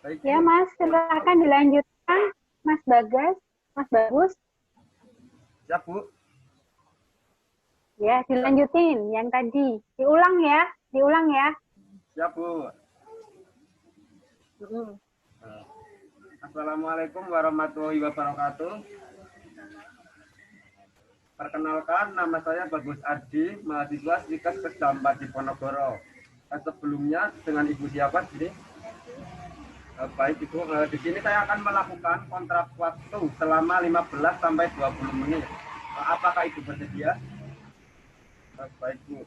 Baik, Ya, Bu. Mas, silakan dilanjutkan. Mas Bagas, Mas Bagus. Siap, Bu. Ya, dilanjutin yang tadi. Diulang ya, diulang ya. Siap, Bu. Mm-mm. Assalamualaikum warahmatullahi wabarakatuh. Perkenalkan, nama saya Bagus Ardi, mahasiswa Sikas Kesdampat di Ponorogo. Sebelumnya dengan Ibu siapa di sini? Baik, Ibu. Di sini saya akan melakukan kontrak waktu selama 15 sampai 20 menit. Apakah Ibu bersedia? Baik, Bu.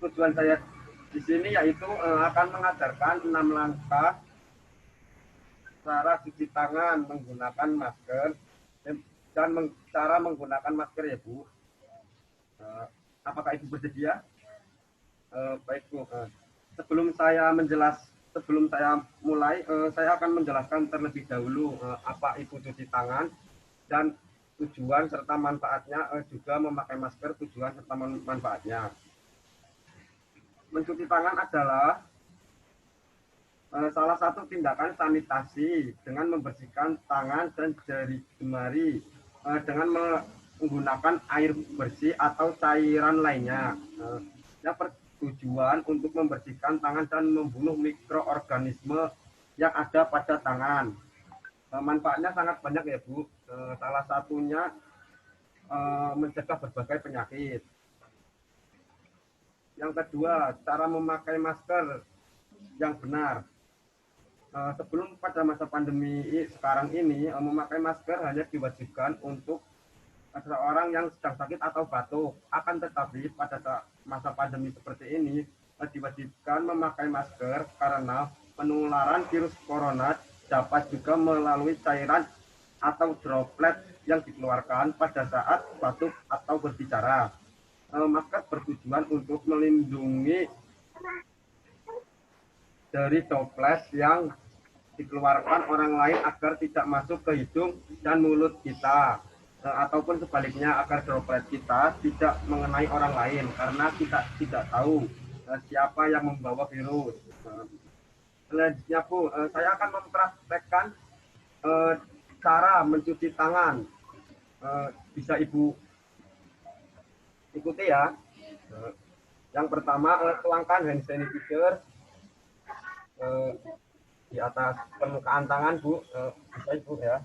Tujuan saya di sini yaitu akan mengajarkan 6 langkah cara cuci tangan menggunakan masker dan cara menggunakan masker ya, Bu. Apakah Ibu bersedia? Baik, Bu. Sebelum saya mulai, saya akan menjelaskan terlebih dahulu apa itu cuci tangan dan tujuan serta manfaatnya, juga memakai masker tujuan serta manfaatnya. Mencuci tangan adalah salah satu tindakan sanitasi dengan membersihkan tangan dan jari jemari dengan menggunakan air bersih atau cairan lainnya. Yang bertujuan untuk membersihkan tangan dan membunuh mikroorganisme yang ada pada tangan. Manfaatnya sangat banyak ya, Bu. Salah satunya mencegah berbagai penyakit. Yang kedua, cara memakai masker yang benar. Sebelum pada masa pandemi sekarang ini, memakai masker hanya diwajibkan untuk seseorang yang sedang sakit atau batuk. Akan tetapi pada masa pandemi seperti ini, diwajibkan memakai masker karena penularan virus corona dapat juga melalui cairan atau droplet yang dikeluarkan pada saat batuk atau berbicara. Masker bertujuan untuk melindungi dari droplet yang dikeluarkan orang lain agar tidak masuk ke hidung dan mulut kita, ataupun sebaliknya agar droplet kita tidak mengenai orang lain karena kita tidak tahu siapa yang membawa virus. Selanjutnya, Bu, saya akan mempraktekkan cara mencuci tangan. Bisa Ibu ikuti ya. Yang pertama, tuangkan hand sanitizer di atas permukaan tangan, Bu. Bisa Ibu ya.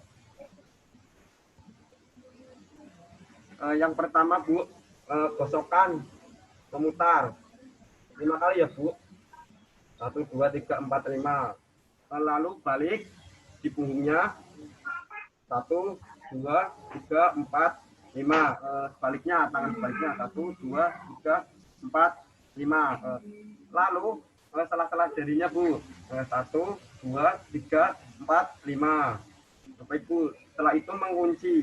Yang pertama, Bu, gosokkan, memutar 5 kali ya, Bu. 1, 2, 3, 4, 5. Lalu balik di punggungnya. 1, 2, 3, 4, 5. Sebaliknya, tangan sebaliknya. 1, 2, 3, 4, 5. Lalu salah-salah jarinya, Bu. 1, 2, 3, 4, 5. Baik, Bu. Setelah itu mengunci.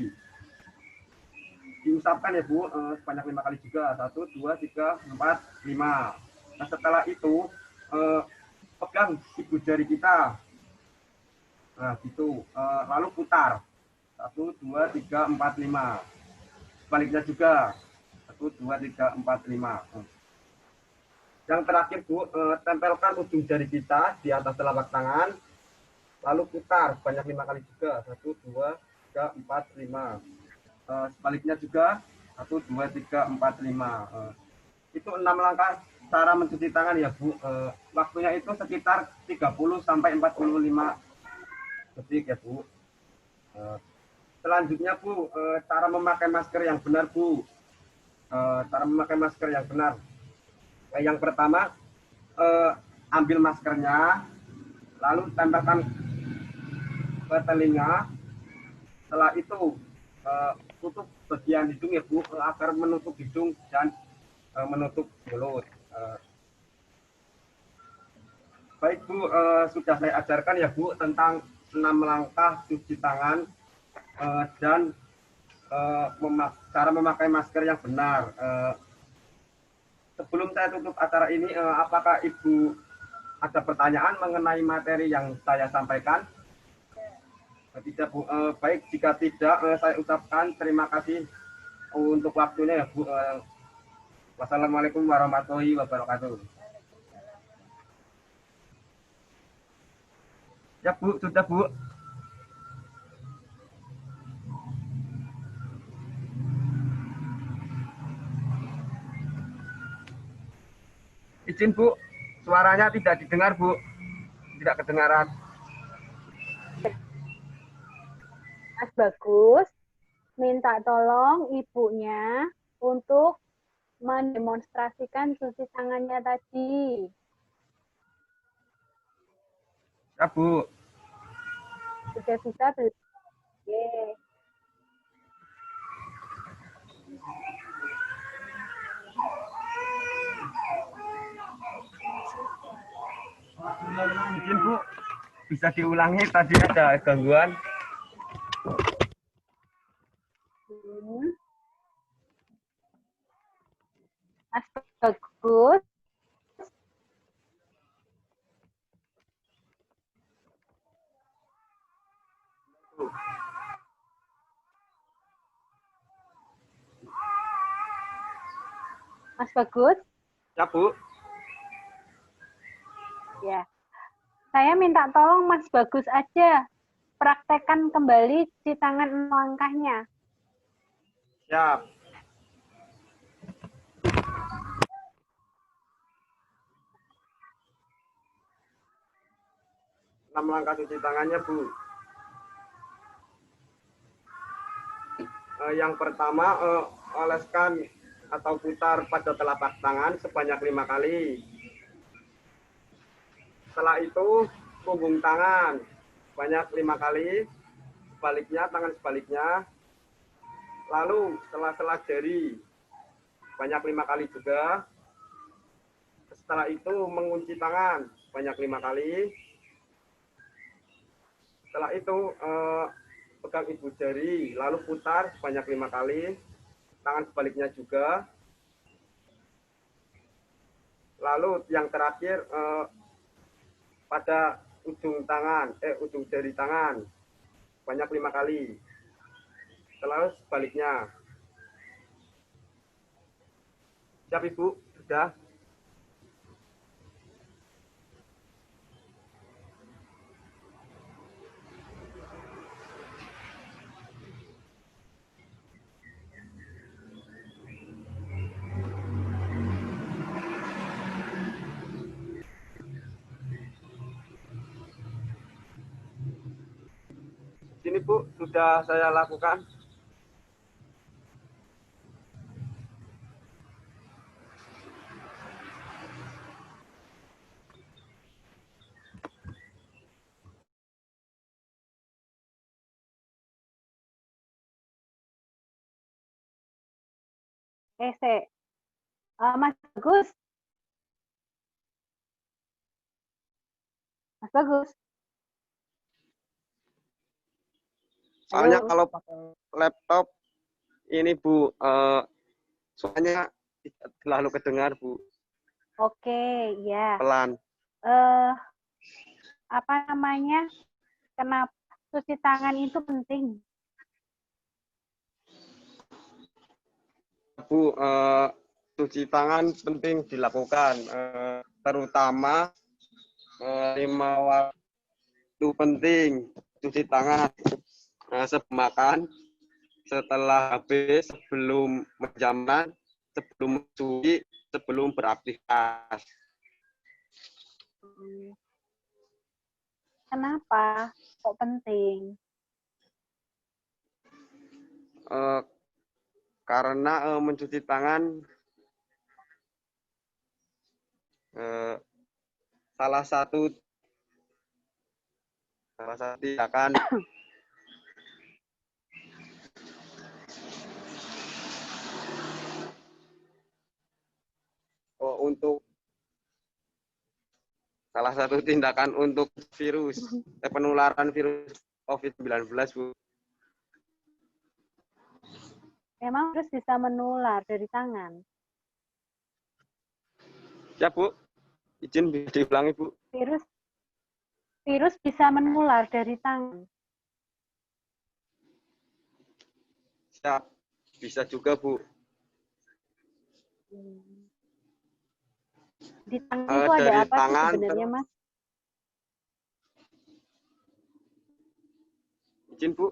Diusapkan ya, Bu, sebanyak 5 kali juga. 1, 2, 3, 4, 5. Nah, setelah itu pegang ibu jari kita. Nah, gitu. Lalu putar. 1, 2, 3, 4, 5. Sebaliknya juga. 1, 2, 3, 4, 5. Yang terakhir, Bu, tempelkan ujung jari kita di atas telapak tangan. Lalu putar sebanyak 5 kali juga. 1, 2, 3, 4, 5. Sebaliknya juga. 1, 2, 3, 4, 5. Itu 6 langkah cara mencuci tangan ya, Bu. Waktunya itu sekitar 30 sampai 45 detik ya, Bu. Selanjutnya, Bu, cara memakai masker yang benar, Bu. Cara memakai masker yang benar. Yang pertama, ambil maskernya, lalu tempelkan ke telinga. Setelah itu tutup bagian hidung ya, Bu, agar menutup hidung dan menutup mulut. Baik, Bu, sudah saya ajarkan ya, Bu, tentang 6 langkah cuci tangan dan cara memakai masker yang benar. Sebelum saya tutup acara ini, apakah Ibu ada pertanyaan mengenai materi yang saya sampaikan? Tidak, Bu. Baik, jika tidak, saya ucapkan terima kasih untuk waktunya ya, Bu. Wassalamualaikum warahmatullahi wabarakatuh. Ya Bu, sudah Bu. Izin Bu, suaranya tidak didengar Bu, tidak kedengaran. Mas Bagus, minta tolong ibunya untuk mendemonstrasikan cuci tangannya tadi. Ya Bu. Sudah bisa belum? Oke. Izin Bu, bisa diulangi tadi ada gangguan. Hmm. Mas Bagus, Mas Bagus, Ya Bu. ya. Saya minta tolong Mas Bagus aja praktekkan kembali cuci tangan 6 langkahnya. Siap. 6 langkah cuci tangannya Bu. Yang pertama, oleskan atau putar pada telapak tangan sebanyak 5 kali. Setelah itu, punggung tangan sebanyak 5 kali. Sebaliknya, tangan sebaliknya. Lalu, sela-sela jari sebanyak 5 kali juga. Setelah itu, mengunci tangan sebanyak 5 kali. Setelah itu, pegang ibu jari, lalu putar sebanyak 5 kali. Tangan sebaliknya juga. Lalu yang terakhir pada ujung jari tangan banyak 5 kali. Lalu sebaliknya. Siap Ibu? Sudah? Sini Bu, sudah saya lakukan. Mas Bagus, Mas Bagus. Soalnya Halo. kalau pakai laptop ini Bu, suaranya tidak terlalu kedengar Bu, Oke, ya. pelan. Eh, apa namanya? Kenapa cuci tangan itu penting? Bu, cuci tangan penting dilakukan, terutama 5 waktu penting cuci tangan. Sebelum makan, setelah habis, sebelum menjaman, sebelum mencuci, sebelum beraktivitas. Kenapa? Kok penting? Karena mencuci tangan salah satu tindakan untuk penularan virus COVID-19 Bu. Memang virus bisa menular dari tangan. Ya Bu, izin diulangi Bu. Virus bisa menular dari tangan. Siap, bisa juga Bu. Di tangan itu ada Dari apa sih tangan sebenarnya Mas? Izin, Bu.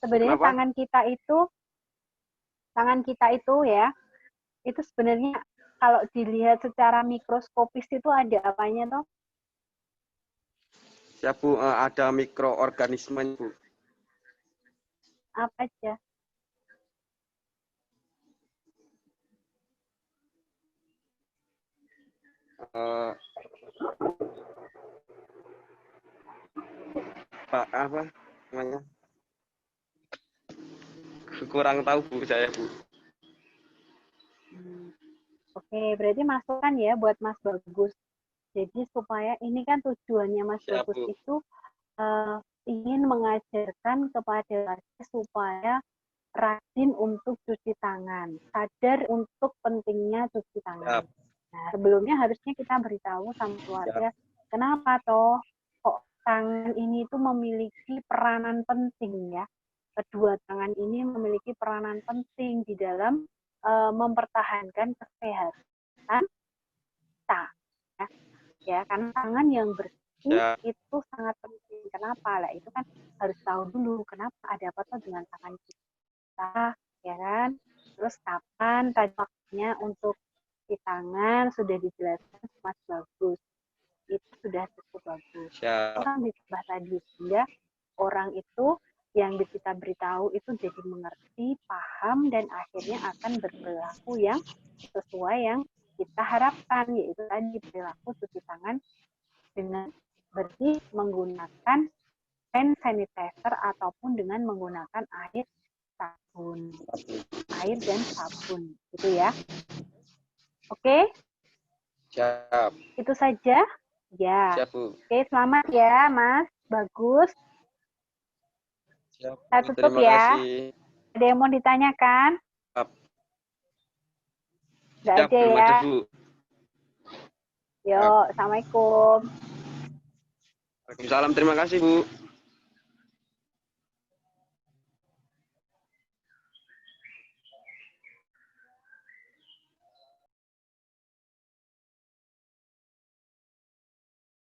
Sebenarnya Kenapa? tangan kita itu ya, itu sebenarnya kalau dilihat secara mikroskopis itu ada apanya toh? Ya, Bu, ada mikroorganisme, Bu. Apa aja? Pak, apa namanya? Kurang tahu, Bu, saya, Bu. Oke, berarti masukan ya buat Mas Bagus. Jadi supaya ini kan tujuannya Mas Ya, Bagus Bu. itu ingin mengajarkan kepada warga supaya rajin untuk cuci tangan, sadar untuk pentingnya cuci tangan. Nah, sebelumnya harusnya kita beritahu sama keluarga, kenapa toh kok tangan ini itu memiliki peranan penting ya. Kedua tangan ini memiliki peranan penting di dalam mempertahankan kesehatan kita. Ya, karena tangan yang bersih itu sangat penting. Kenapa? Lah itu kan harus tahu dulu kenapa ada apa tuh dengan tangan kita, ya kan? Terus kapan tadi waktunya untuk cuci tangan sudah dijelaskan Mas Bagus. Itu sudah cukup bagus. Orang ditambah tadi sehingga orang itu yang kita beritahu itu jadi mengerti, paham, dan akhirnya akan berperilaku yang sesuai yang kita harapkan, yaitu tadi perilaku cuci tangan dengan bersih menggunakan hand sanitizer ataupun dengan menggunakan air dan sabun, gitu ya. Oke? Siap. Itu saja. Ya. Siap, Bu. Oke, selamat ya, Mas. Bagus. Siap, Saya tutup terima ya. kasih. Ada yang mau ditanyakan? Siap. Nggak Siap, ada belum ya. ada, Bu. Yuk, Assalamualaikum. Waalaikumsalam, terima kasih, Bu.